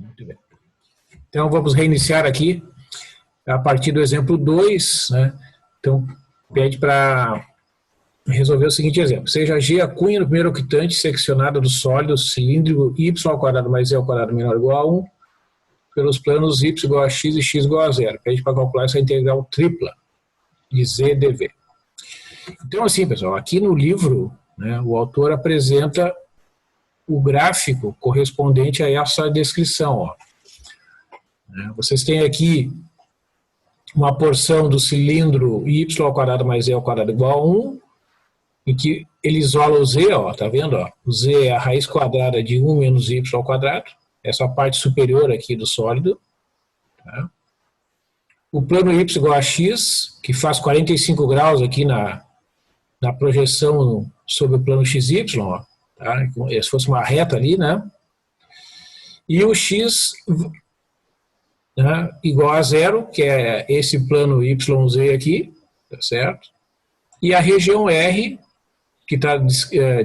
Muito bem. Então, vamos reiniciar aqui a partir do exemplo 2, né? Então, pede para resolver o seguinte exemplo. Seja G a cunha do primeiro octante seccionada do sólido cilíndrico y ao quadrado mais e ao quadrado menor ou igual a 1 pelos planos y igual a x e x igual a 0. Pede para calcular essa integral tripla de z dv. Então, assim, pessoal, aqui no livro, né, o autor apresenta o gráfico correspondente a essa descrição. Ó. Vocês têm aqui uma porção do cilindro y ao quadrado mais e ao quadrado igual a 1, em que ele isola o z, ó, tá vendo? Ó? O z é a raiz quadrada de 1 menos y ao quadrado, essa parte superior aqui do sólido. Tá? O plano y igual a x, que faz 45 graus aqui na projeção sobre o plano xy, ó, tá? Se fosse uma reta ali, né? E o x, né, igual a 0, que é esse plano YZ aqui, tá certo? E a região R, que está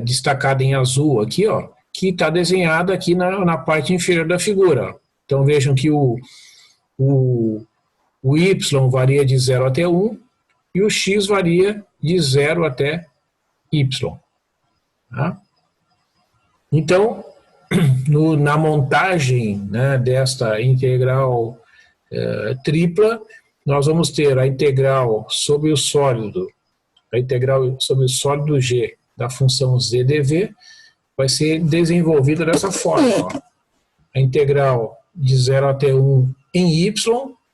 destacada em azul aqui, ó, que está desenhada aqui na parte inferior da figura. Ó. Então vejam que o Y varia de 0 até 1 e o X varia de 0 até Y. Tá? Então, na montagem, né, desta integral tripla, nós vamos ter a integral sobre o sólido, G da função z dv, vai ser desenvolvida dessa forma. Ó. A integral de 0 até 1 em y,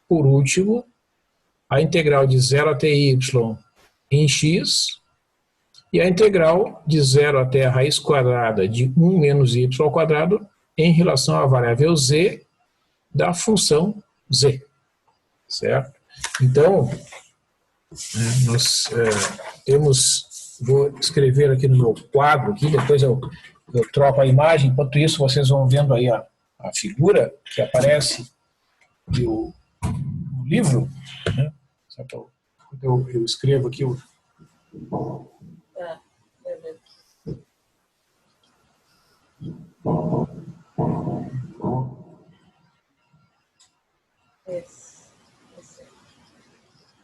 por último, a integral de 0 até y em x, e a integral de 0 até a raiz quadrada de 1 menos y ao quadrado em relação à variável z da função z. Certo? Então, nós temos, vou escrever aqui no meu quadro, aqui, depois eu troco a imagem, enquanto isso vocês vão vendo aí a figura que aparece no livro. Né? Eu escrevo aqui o...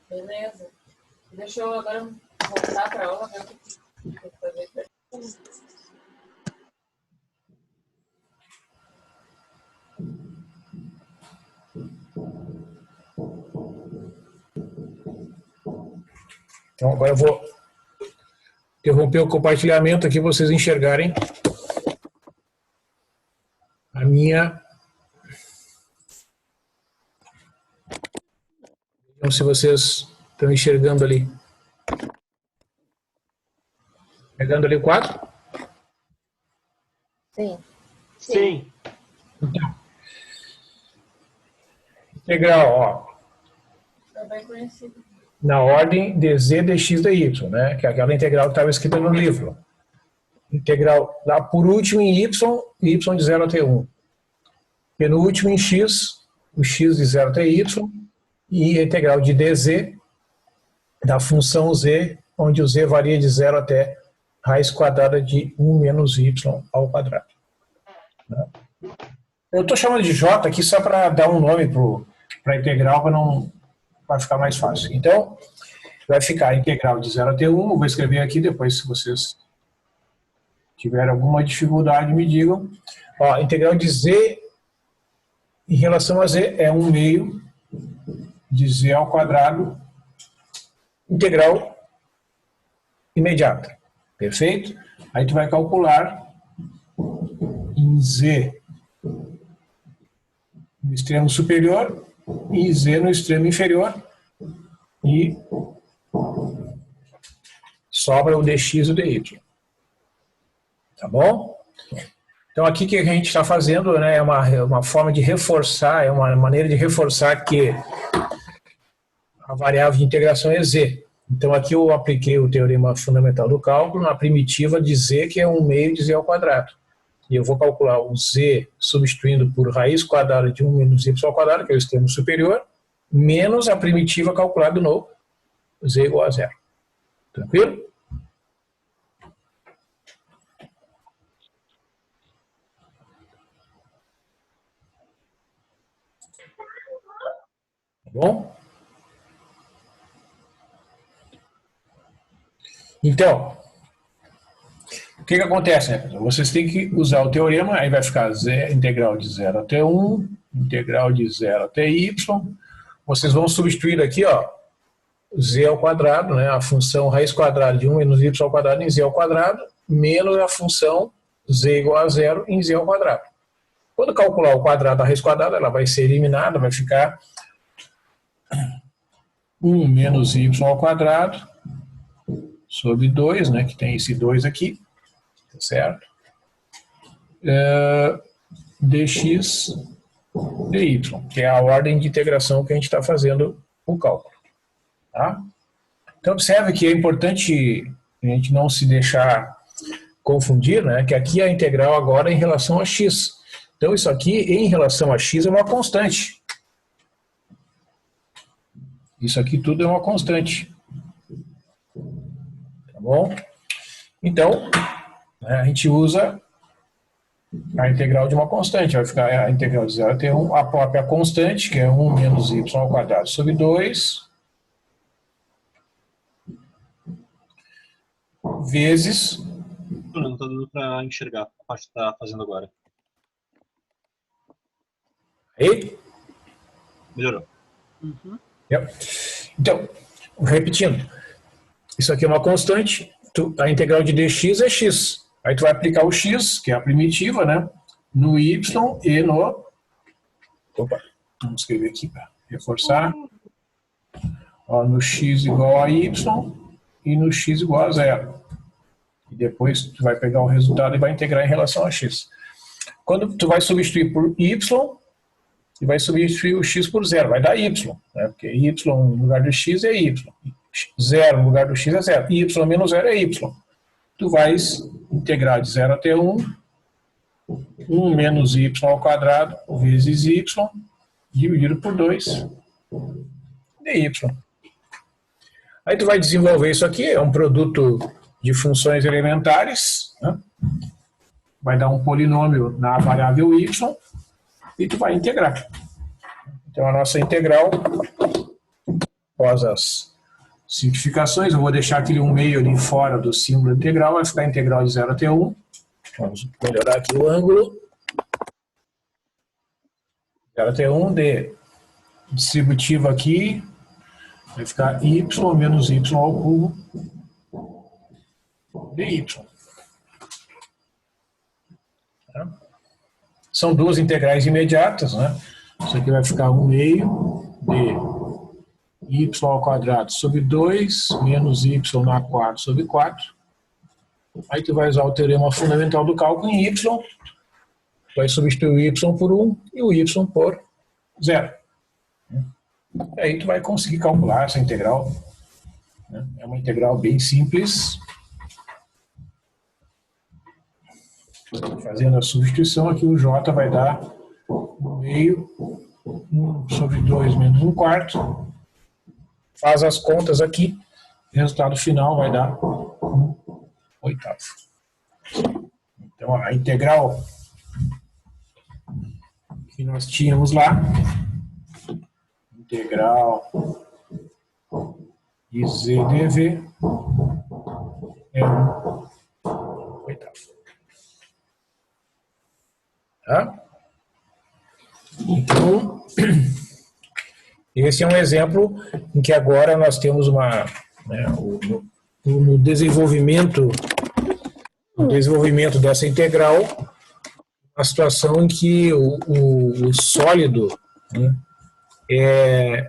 Beleza. Deixa eu agora voltar para a aula, ver o que tem que fazer. Então, agora eu vou interromper o compartilhamento aqui, vocês enxergarem a minha... Então, se vocês estão enxergando ali. Enxergando ali o quadro? Sim. Sim. Então, integral, ó. É bem conhecido. Na ordem de z dx dy, né? Que é aquela integral que estava escrita no livro. Integral lá por último em y de 0 até 1. Penúltimo em x, o x de 0 até y, e a integral de dz da função z, onde o z varia de 0 até raiz quadrada de 1 menos y ao quadrado. Eu estou chamando de j aqui só para dar um nome para a integral, para ficar mais fácil. Então, vai ficar a integral de 0 até 1, eu vou escrever aqui, depois se vocês tiverem alguma dificuldade me digam. Ó, a integral de z em relação a z é 1 meio de z ao quadrado, integral imediata. Perfeito? Aí tu vai calcular em z no extremo superior e z no extremo inferior e sobra o dx e o dy. Tá bom? Então aqui que a gente está fazendo, né, é uma forma de reforçar, é uma maneira de reforçar que a variável de integração é z. Então aqui eu apliquei o teorema fundamental do cálculo na primitiva de z, que é 1 meio de z ao quadrado. E eu vou calcular o z substituindo por raiz quadrada de 1 menos y ao quadrado, que é o extremo superior, menos a primitiva calculada no z igual a 0. Tranquilo? Tá bom? Então, o que acontece, né, pessoal? Vocês têm que usar o teorema, aí vai ficar integral de 0 até 1, integral de 0 até y. Vocês vão substituir aqui, ó, z ao quadrado, né, a função raiz quadrada de 1 menos y ao quadrado em z ao quadrado, menos a função z igual a 0 em z ao quadrado. Quando calcular o quadrado da raiz quadrada, ela vai ser eliminada, vai ficar 1 menos y ao quadrado sobre 2, né, que tem esse 2 aqui, tá certo? Dx dy, que é a ordem de integração que a gente está fazendo o cálculo. Tá? Então, observe que é importante a gente não se deixar confundir, né, que aqui a integral agora é em relação a x. Então, isso aqui, em relação a x, é uma constante. Isso aqui tudo é uma constante. Tá bom? Então, né, a gente usa a integral de uma constante. Vai ficar a integral de 0 até 1, a própria constante, que é 1 menos y ao quadrado sobre 2, vezes... Não está dando para enxergar a parte que está fazendo agora. Aí? Melhorou. Uhum. Então, repetindo, isso aqui é uma constante, a integral de dx é x. Aí tu vai aplicar o x, que é a primitiva, né, no y e no... Opa, vamos escrever aqui para reforçar. Ó, no x igual a y e no x igual a 0. E depois tu vai pegar o resultado e vai integrar em relação a x. Quando tu vai substituir por y, e vai substituir o x por 0, vai dar y, né? Porque y no lugar do x é y, 0 no lugar do x é 0, y menos 0 é y. Tu vais integrar de 0 até 1, 1 menos y ao quadrado vezes y, dividido por 2, dy. Aí tu vai desenvolver isso aqui, é um produto de funções elementares, né? Vai dar um polinômio na variável y, e tu vai integrar. Então, a nossa integral, após as simplificações, eu vou deixar aquele 1 meio ali fora do símbolo integral, vai ficar a integral de 0 até 1. Vamos melhorar aqui o ângulo. 0 até 1 de distributivo aqui, vai ficar y menos y ao cubo dy. Tá? São duas integrais imediatas, né? Isso aqui vai ficar 1 meio de y ao quadrado sobre 2 menos y na 4 sobre 4. Aí tu vai usar o teorema fundamental do cálculo em y, vai substituir o y por 1 e o y por 0. E aí tu vai conseguir calcular essa integral. É uma integral bem simples. Fazendo a substituição aqui, o j vai dar 1 meio, 1 sobre 2 menos 1 quarto. Faz as contas aqui, o resultado final vai dar 1 oitavo. Então, a integral que nós tínhamos lá, integral de z dv, é 1 oitavo. Tá? Então, esse é um exemplo em que agora nós temos uma, né, no desenvolvimento dessa integral, a situação em que o sólido, né,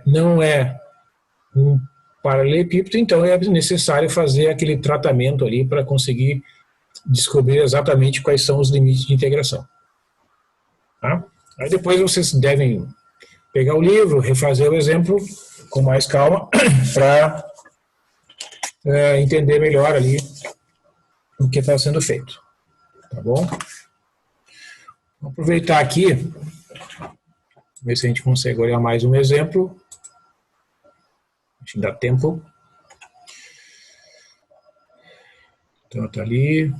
não é um paralelepípedo, então é necessário fazer aquele tratamento ali para conseguir descobrir exatamente quais são os limites de integração. Tá? Aí depois vocês devem pegar o livro, refazer o exemplo com mais calma para entender melhor ali o que está sendo feito. Tá bom? Vou aproveitar aqui, ver se a gente consegue olhar mais um exemplo. Acho que dá tempo. Então está ali.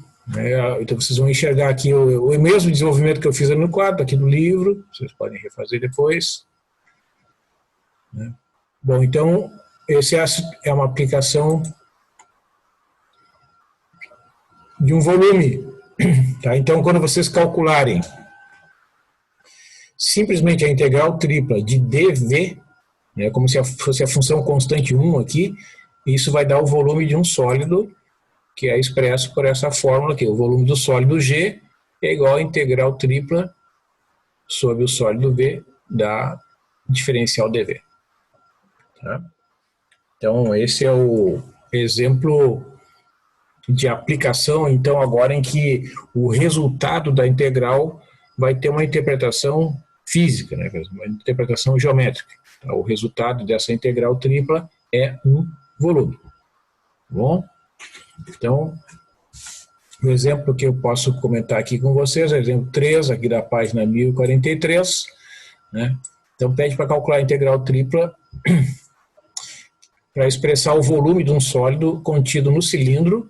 Então vocês vão enxergar aqui o mesmo desenvolvimento que eu fiz ali no quadro, aqui no livro, vocês podem refazer depois. né? Bom, então, esse é uma aplicação de um volume. Tá? Então, quando vocês calcularem simplesmente a integral tripla de dV, né, como se fosse a função constante 1 aqui, isso vai dar o volume de um sólido, que é expresso por essa fórmula aqui. O volume do sólido G é igual à integral tripla sobre o sólido V da diferencial dV. Tá? Então, esse é o exemplo de aplicação, então, agora em que o resultado da integral vai ter uma interpretação física, né? Uma interpretação geométrica. Tá? O resultado dessa integral tripla é um volume. Tá bom? Então, o exemplo que eu posso comentar aqui com vocês é o exemplo 3, aqui da página 1043, né? Então, pede para calcular a integral tripla para expressar o volume de um sólido contido no cilindro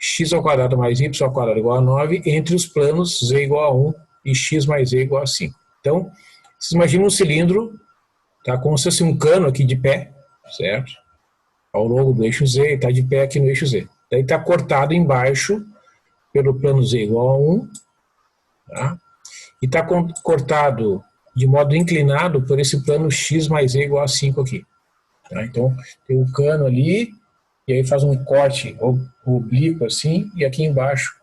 x² mais y² igual a 9 entre os planos z igual a 1 e x mais z igual a 5. Então, vocês imaginam um cilindro, tá, como se fosse um cano aqui de pé, certo? Ao longo do eixo z, está de pé aqui no eixo z. Daí está cortado embaixo pelo plano z igual a 1, tá? E está cortado de modo inclinado por esse plano x mais z igual a 5 aqui. Tá? Então, tem o cano ali, e aí faz um corte oblíquo assim, e aqui embaixo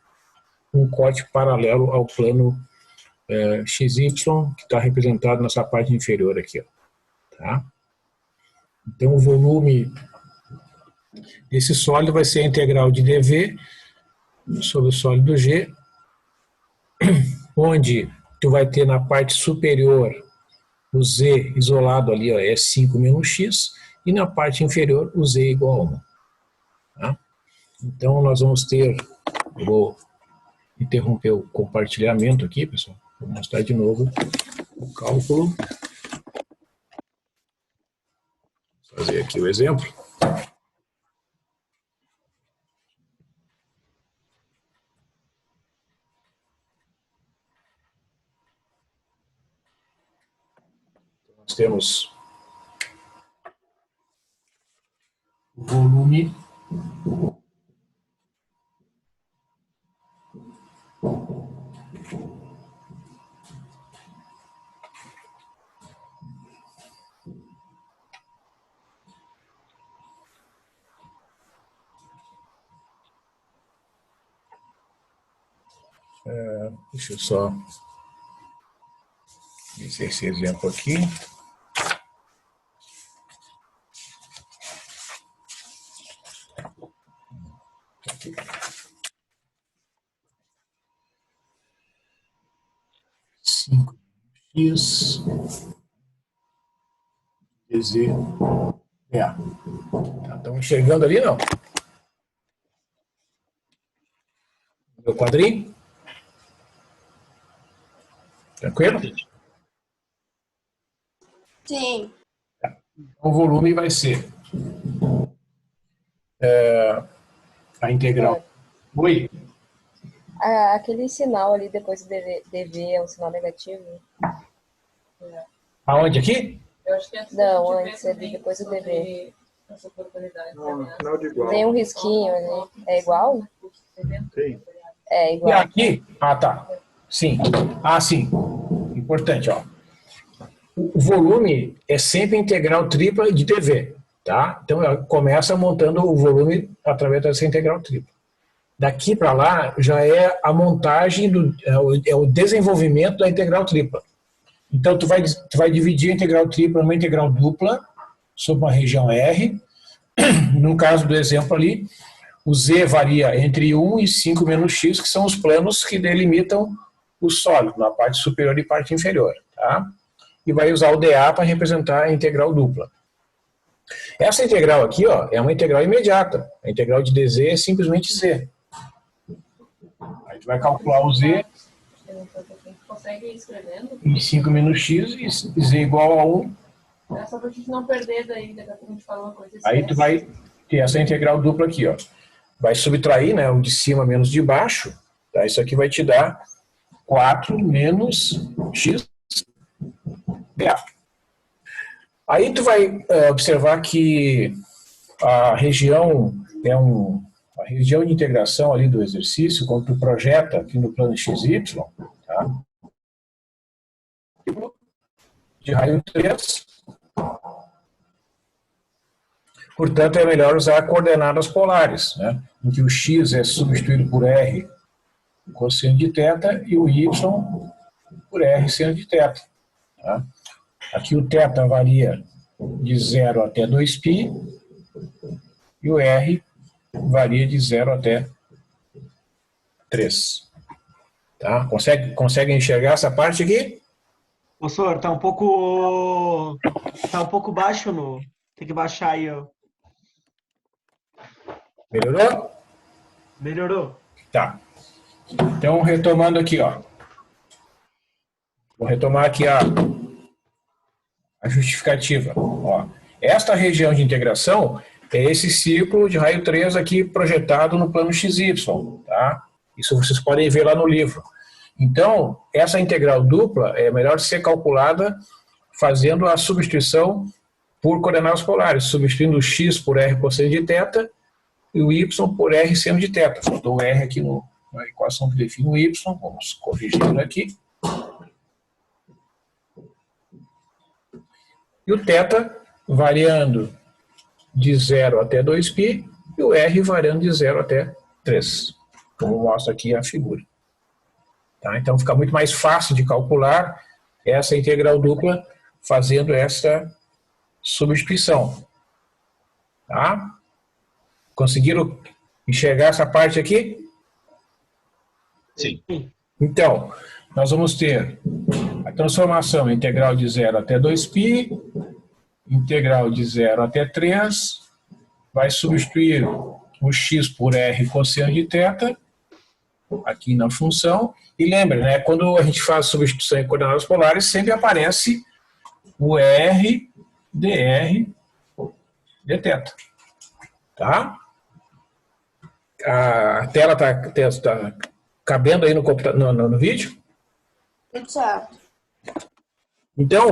um corte paralelo ao plano XY, que está representado nessa parte inferior aqui. Ó. Tá? Então, o volume desse sólido vai ser a integral de dV sobre o sólido G, onde tu vai ter na parte superior o Z isolado ali, ó, é 5 menos X, e na parte inferior o Z igual a 1. Tá? Então, nós vamos ter, eu vou interromper o compartilhamento aqui, pessoal, vou mostrar de novo o cálculo. Vou fazer aqui o exemplo. Nós temos o volume deixa eu só dizer esse exemplo aqui. X dz é. Estão enxergando ali, não? Meu quadrinho? Tranquilo? Sim. O volume vai ser a integral. Oi? Aquele sinal ali depois do DV é um sinal negativo? Aonde? Aqui? Eu acho que antes Não, a gente antes vê ali, também depois do sobre DV. essa oportunidade. Não, sinal de igual. Tem um risquinho ali. É igual? Sim. É E igual. aqui? Ah, tá. Sim. Ah, sim. Importante, ó. O volume é sempre integral tripla de dV, tá? Então, começa montando o volume através dessa integral tripla. Daqui para lá, já é a montagem, é o desenvolvimento da integral tripla. Então, tu vai dividir a integral tripla numa integral dupla sobre uma região R. No caso do exemplo ali, o Z varia entre 1 e 5 menos X, que são os planos que delimitam o sólido, na parte superior e parte inferior. Tá? E vai usar o dA para representar a integral dupla. Essa integral aqui, ó, é uma integral imediata. A integral de dz é simplesmente Z. A gente vai calcular o Z Consegue ir escrevendo? em 5 menos X e Z igual a 1. É só pra gente não perder daí, daqui a pouco a gente fala uma coisa. Aí tu vai ter essa integral dupla aqui, ó. Vai subtrair, né, o de cima menos de baixo. Tá? Isso aqui vai te dar 4 menos X dA. Aí tu vai observar que a região a região de integração ali do exercício, quando tu projeta aqui no plano XY, tá? De raio 3, portanto é melhor usar coordenadas polares, né? Em que o x é substituído por r cosseno de θ e o y por r seno de θ. Tá? Aqui o θ varia de 0 até 2π e o r varia de 0 até 3. Tá? Consegue enxergar essa parte aqui? Professor, tá um pouco baixo no. Tem que baixar aí, ó. Melhorou? Melhorou. Tá. Então, retomando aqui, ó. Vou retomar aqui a justificativa. Ó. Esta região de integração é esse círculo de raio 3 aqui projetado no plano XY. Tá? Isso vocês podem ver lá no livro. Então, essa integral dupla é melhor ser calculada fazendo a substituição por coordenadas polares, substituindo o x por r cosseno de θ e o y por r seno de θ. Faltou o r aqui na equação que define o y, vamos corrigir aqui. E o θ variando de 0 até 2π e o r variando de 0 até 3, como mostra aqui a figura. Tá? Então fica muito mais fácil de calcular essa integral dupla fazendo essa substituição. Tá? Conseguiram enxergar essa parte aqui? Sim. Então, nós vamos ter a transformação integral de 0 até 2π, integral de 0 até 3, vai substituir o x por r cosseno de θ, aqui na função, e lembre, né, quando a gente faz substituição em coordenadas polares, sempre aparece o r dr dθ. Tá? A tela está cabendo aí no vídeo? Certo. Então,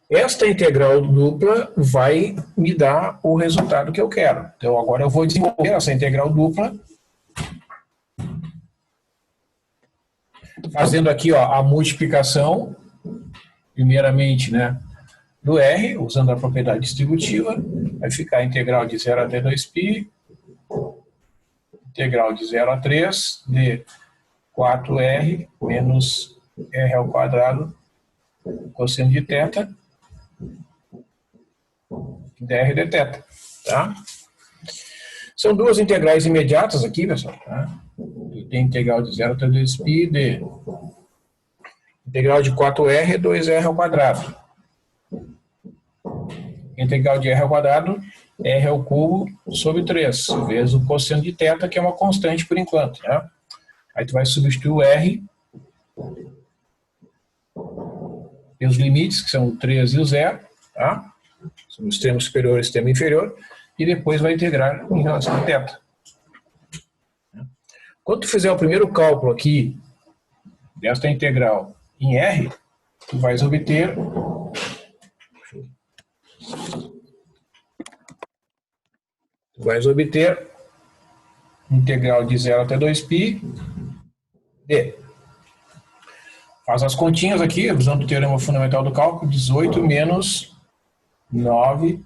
esta integral dupla vai me dar o resultado que eu quero. Então, agora eu vou desenvolver essa integral dupla fazendo aqui, ó, a multiplicação, primeiramente, né, do R, usando a propriedade distributiva, vai ficar a integral de 0 até 2π, integral de 0 a 3 de 4R menos R ao quadrado cosseno de θ dr dθ. Tá? São duas integrais imediatas aqui, pessoal. Tá? Tem integral de 0 até 2π de integral de 4R é 2R ao quadrado. Integral de R ao quadrado, R ao cubo sobre 3, vezes o cosseno de θ, que é uma constante por enquanto. Né? Aí tu vai substituir o R pelos limites, que são o 3 e o 0, tá? São o extremo superior e o extremo inferior, e depois vai integrar em relação a θ. Quando tu fizer o primeiro cálculo aqui, desta integral em R, tu vais obter integral de 0 até 2π d. Faz as continhas aqui, usando o teorema fundamental do cálculo, 18 menos 9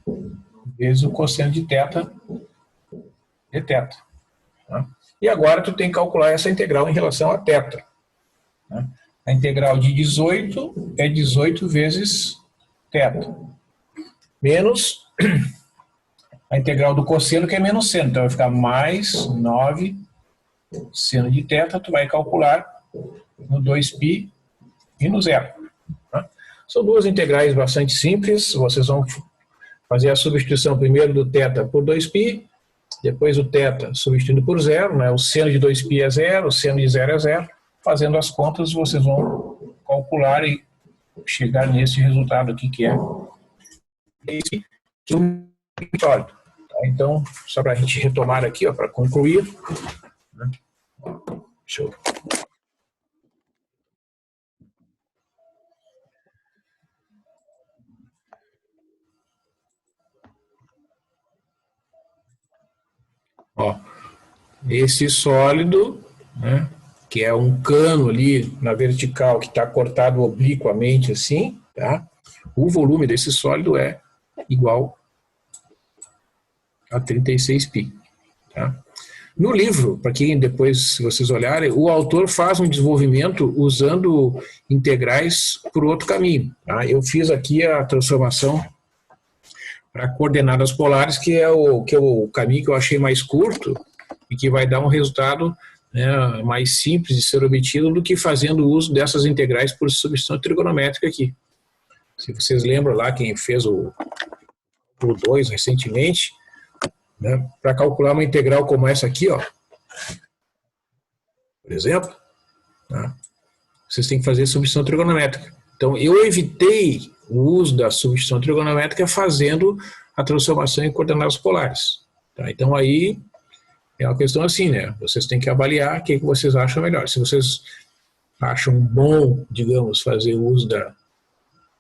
vezes o cosseno de θ dθ. Tá? E agora tu tem que calcular essa integral em relação a θ. Né? A integral de 18 é 18 vezes θ. Menos a integral do cosseno, que é menos seno. Então vai ficar mais 9 seno de θ. Tu vai calcular no 2π e no 0. Tá? São duas integrais bastante simples. Vocês vão fazer a substituição primeiro do θ por 2π, depois o θ substituindo por 0, né? O seno de 2π é 0, o seno de 0 é 0. Fazendo as contas, vocês vão calcular e chegar nesse resultado aqui, que é esse sólido. Tá? Então, só para a gente retomar aqui, para concluir. Né? Deixa eu... esse sólido, né, que é um cano ali na vertical que está cortado obliquamente assim, tá? O volume desse sólido é igual a 36π. Tá? No livro, para quem depois, se vocês olharem, o autor faz um desenvolvimento usando integrais por outro caminho. Tá? Eu fiz aqui a transformação para coordenadas polares, que é o caminho que eu achei mais curto e que vai dar um resultado, né, mais simples de ser obtido do que fazendo uso dessas integrais por substituição trigonométrica aqui. Se vocês lembram lá, quem fez o 2 recentemente, né, para calcular uma integral como essa aqui, ó, por exemplo, tá, vocês têm que fazer substituição trigonométrica. Então, eu evitei o uso da substituição trigonométrica fazendo a transformação em coordenadas polares. Tá? Então, aí é uma questão assim, né? Vocês têm que avaliar o que vocês acham melhor. Se vocês acham bom, digamos, fazer o uso da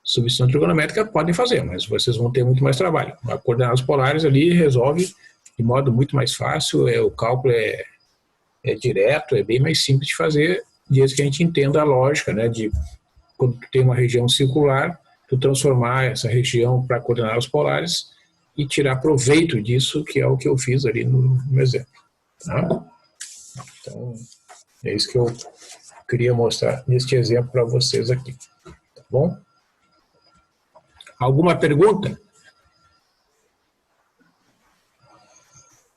substituição trigonométrica, podem fazer, mas vocês vão ter muito mais trabalho. A coordenadas polares ali resolve de modo muito mais fácil, o cálculo é direto, é bem mais simples de fazer, desde que a gente entenda a lógica, né, de quando tu tem uma região circular, tu transformar essa região para coordenadas polares e tirar proveito disso, que é o que eu fiz ali no exemplo. Tá? Então, é isso que eu queria mostrar neste exemplo para vocês aqui. Tá bom? Alguma pergunta?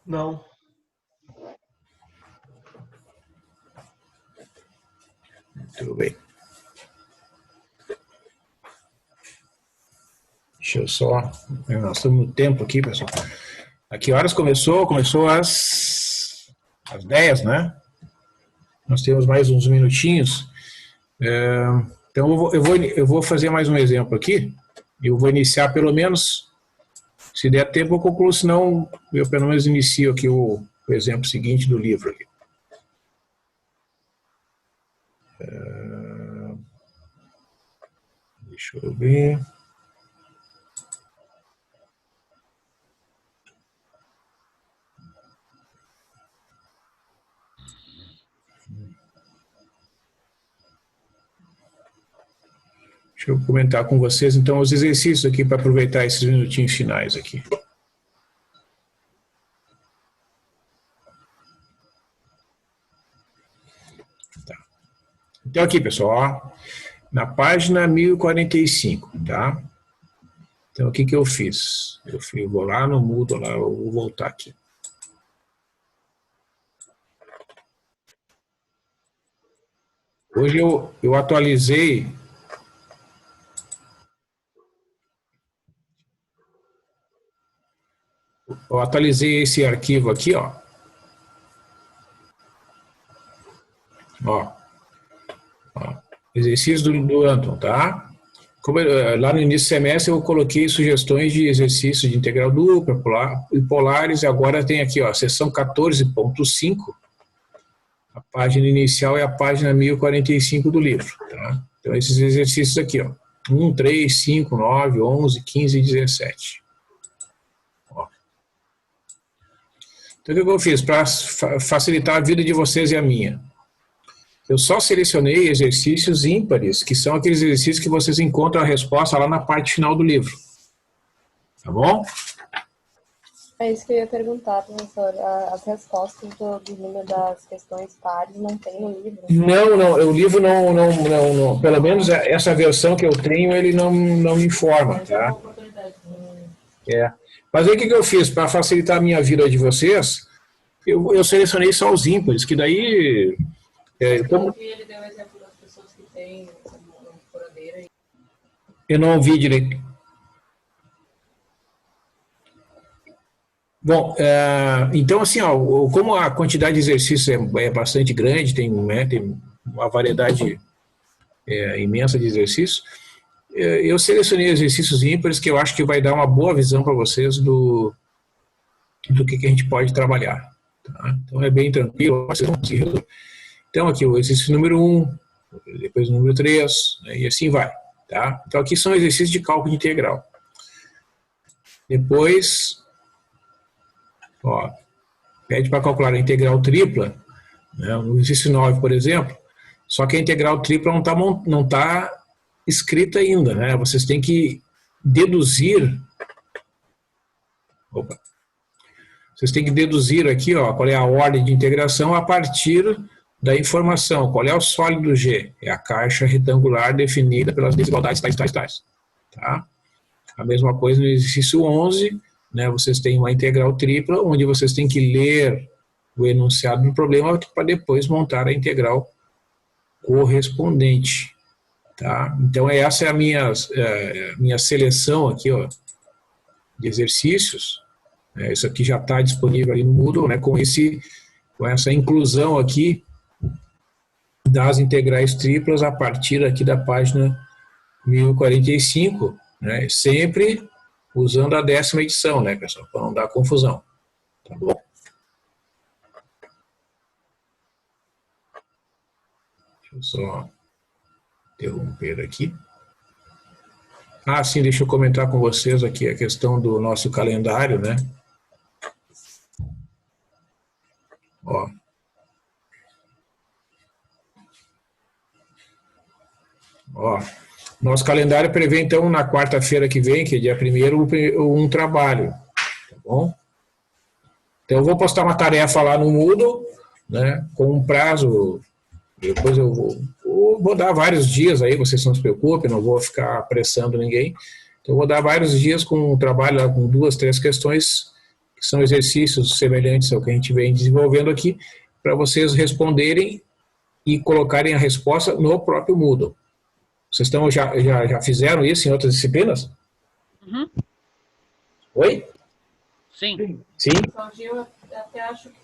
Não. Tudo bem. Deixa eu só... Nós estamos no tempo aqui, pessoal. A que horas começou? Começou às 10, né? Nós temos mais uns minutinhos. Então, eu vou fazer mais um exemplo aqui. Eu vou iniciar pelo menos... Se der tempo, eu concluo, senão eu pelo menos inicio aqui o exemplo seguinte do livro. Aqui. Deixa eu ver. Deixa eu comentar com vocês, então, os exercícios aqui para aproveitar esses minutinhos finais aqui. Tá. Então, aqui, pessoal, ó, na página 1045, tá? Então, o que que eu fiz? Eu vou lá no Moodle, lá, eu vou voltar aqui. Hoje eu atualizei... Eu atualizei esse arquivo aqui, ó. Ó. Exercício do Anton, tá? Lá no início do semestre eu coloquei sugestões de exercícios de integral dupla e polares, e agora tem aqui, ó, a seção 14.5. A página inicial é a página 1045 do livro, tá? Então esses exercícios aqui, ó. 1, 3, 5, 9, 11, 15 e 17. Então, o que eu fiz para facilitar a vida de vocês e a minha? Eu só selecionei exercícios ímpares, que são aqueles exercícios que vocês encontram a resposta lá na parte final do livro. Tá bom? É isso que eu ia perguntar, professor. As respostas do número das questões pares não tem no livro? Não, o livro não. Pelo menos essa versão que eu tenho, ele não me informa, tá? Mas aí o que eu fiz? Para facilitar a minha vida de vocês, eu selecionei só os ímpares, que daí... Como... Ele deu o exemplo das pessoas que têm furadeira. Eu não ouvi direito. Bom, então assim, ó, como a quantidade de exercícios é bastante grande, tem uma variedade imensa de exercícios, eu selecionei exercícios ímpares que eu acho que vai dar uma boa visão para vocês do que a gente pode trabalhar. Tá? Então é bem tranquilo. Então aqui o exercício número 1, depois o número 3, né, e assim vai. Tá? Então aqui são exercícios de cálculo integral. Depois, ó, pede para calcular a integral tripla, né, no exercício 9, por exemplo, só que a integral tripla não tá escrita ainda, né? Vocês têm que deduzir. Opa. Vocês têm que deduzir aqui, ó, qual é a ordem de integração a partir da informação. Qual é o sólido G? É a caixa retangular definida pelas desigualdades tais. Tá? A mesma coisa no exercício 11, né? Vocês têm uma integral tripla, onde vocês têm que ler o enunciado do problema para depois montar a integral correspondente. Tá? Então, essa é a minha seleção aqui, ó, de exercícios. Isso aqui já está disponível ali no Moodle, né, com essa inclusão aqui das integrais triplas a partir aqui da página 1045, né, sempre usando a 10ª edição, né, pessoal, para não dar confusão. Tá bom? Deixa eu só interromper aqui. Ah, sim, deixa eu comentar com vocês aqui a questão do nosso calendário, né? Ó. Ó. Nosso calendário prevê, então, na quarta-feira que vem, que é dia 1º, um trabalho. Tá bom? Então, eu vou postar uma tarefa lá no Moodle, né? Com um prazo. Depois eu vou dar vários dias aí, vocês não se preocupem, não vou ficar apressando ninguém. Então, eu vou dar vários dias com um trabalho lá, com 2, 3 questões, que são exercícios semelhantes ao que a gente vem desenvolvendo aqui, para vocês responderem e colocarem a resposta no próprio Moodle. Vocês já fizeram isso em outras disciplinas? Uhum. Oi? Sim. Sim? Eu até acho que...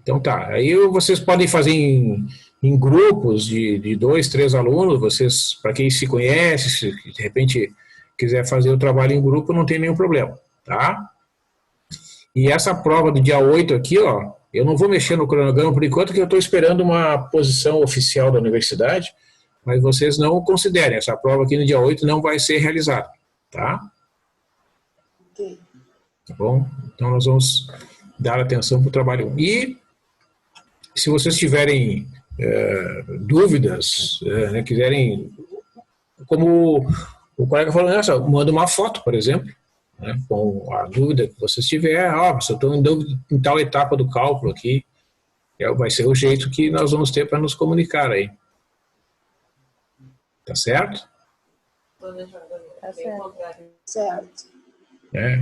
Então tá. Aí vocês podem fazer em grupos de 2, 3 alunos, vocês, para quem se conhece, se de repente quiser fazer o trabalho em grupo, não tem nenhum problema, tá? E essa prova do dia 8 aqui, ó, eu não vou mexer no cronograma por enquanto, que eu estou esperando uma posição oficial da universidade, mas vocês não considerem, essa prova aqui no dia 8 não vai ser realizada, tá? Ok. Tá bom? Então nós vamos dar atenção para o trabalho 1. E se vocês tiverem dúvidas, né, quiserem, como o colega falou, manda uma foto, por exemplo, né, com a dúvida que vocês tiverem, se eu estou em dúvida em tal etapa do cálculo aqui, vai ser o jeito que nós vamos ter para nos comunicar aí. Tá certo? Tá certo. Certo.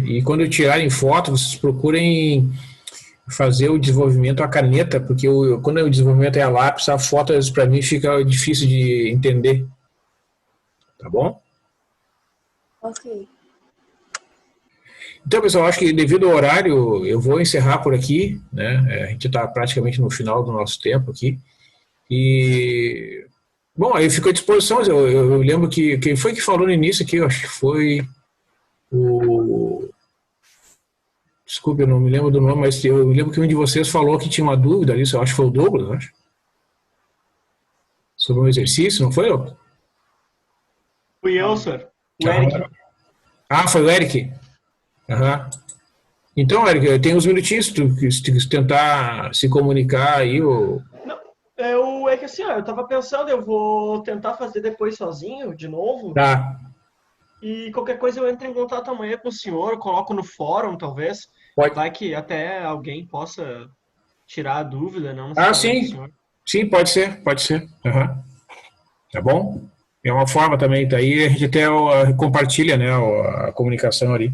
E quando tirarem foto, vocês procurem fazer o desenvolvimento à caneta, porque quando o desenvolvimento é a lápis, a foto, para mim, fica difícil de entender. Tá bom? Ok. Então, pessoal, acho que devido ao horário, eu vou encerrar por aqui, né? A gente está praticamente no final do nosso tempo aqui. E, bom, aí fico à disposição. Eu lembro que quem foi que falou no início aqui, eu acho que foi o... Desculpe, eu não me lembro do nome, mas eu lembro que um de vocês falou que tinha uma dúvida ali, eu acho que foi o Douglas, acho. Sobre um exercício, não foi, Douglas? Fui eu, senhor. O Eric. Ah, foi o Eric? Aham. Então, Eric, tem uns minutinhos, se tu tentar se comunicar aí, ou... Não, é que assim, ó, eu tava pensando, eu vou tentar fazer depois sozinho, de novo. Tá. E qualquer coisa eu entro em contato amanhã com o senhor, coloco no fórum, talvez. Pode. Vai que até alguém possa tirar a dúvida, não? Sim. Sim, pode ser. Uhum. Tá bom? É uma forma também, tá aí, a gente até compartilha, né, a comunicação ali.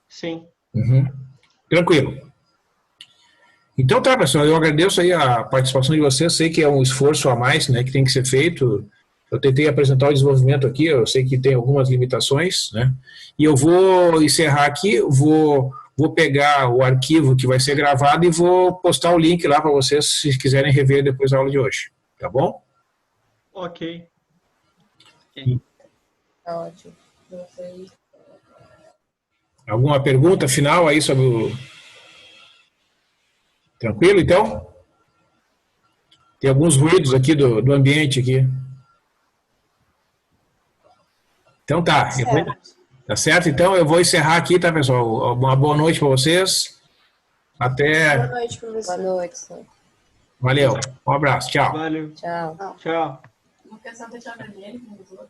Sim. Uhum. Tranquilo. Então tá, pessoal, eu agradeço aí a participação de vocês, sei que é um esforço a mais, né, que tem que ser feito. Eu tentei apresentar o desenvolvimento aqui, eu sei que tem algumas limitações, né, e eu vou encerrar aqui, vou pegar o arquivo que vai ser gravado e vou postar o link lá para vocês, se quiserem rever depois da aula de hoje, tá bom? Ok. Tá ótimo. Alguma pergunta final aí sobre o... Tranquilo, então? Tem alguns ruídos aqui do ambiente aqui. Então tá. Tá certo? Então eu vou encerrar aqui, tá, pessoal? Uma boa noite para vocês. Boa Até. noite, Boa professor. noite, senhor. Valeu. Um abraço. Tchau. Valeu. Tchau. Tchau. Não quer só deixar vermelho como os outros.